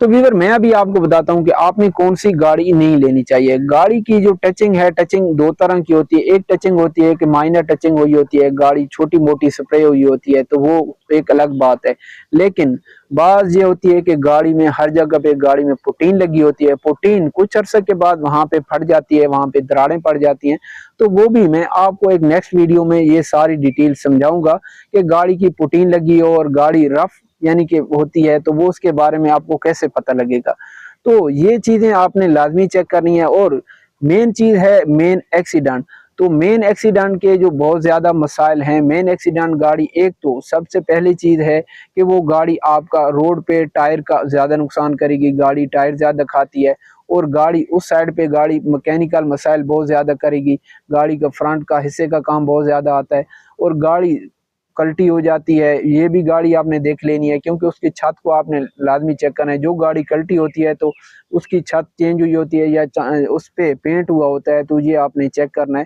तो व्यूअर मैं अभी आपको बताता हूँ कि आपने कौन सी गाड़ी नहीं लेनी चाहिए। गाड़ी की जो टचिंग है, टचिंग दो तरह की होती है। एक टचिंग होती है कि माइनर टचिंग हुई होती है, गाड़ी छोटी मोटी स्प्रे हुई होती है, तो वो एक अलग बात है। लेकिन बात ये होती है कि गाड़ी में हर जगह पे गाड़ी में पुटीन लगी होती है, पुटीन कुछ अरसे के बाद वहां पे फट जाती है, वहां पे दरारें पड़ जाती हैं। तो वो भी मैं आपको एक नेक्स्ट वीडियो में ये सारी डिटेल समझाऊंगा कि गाड़ी की पुटीन लगी हो और गाड़ी रफ यानी कि होती है, तो वो उसके बारे में आपको कैसे पता लगेगा। तो ये चीजें आपने लाजमी चेक करनी है। और मेन चीज है मेन एक्सीडेंट। तो मेन एक्सीडेंट के जो बहुत ज्यादा मसाइल हैं, मेन एक्सीडेंट गाड़ी, एक तो सबसे पहली चीज है कि वो गाड़ी आपका रोड पे टायर का ज्यादा नुकसान करेगी, गाड़ी टायर ज्यादा खाती है। और गाड़ी उस साइड पे गाड़ी मैकेनिकल मसाइल बहुत ज्यादा करेगी, गाड़ी का फ्रंट का हिस्से का काम बहुत ज्यादा आता है। और गाड़ी कल्टी हो जाती है, ये भी गाड़ी आपने देख लेनी है, क्योंकि उसकी छत को आपने लाजमी चेक करना है। जो गाड़ी कल्टी होती है तो उसकी छत चेंज हुई होती है या उस पे पेंट हुआ होता है, तो ये आपने चेक करना है।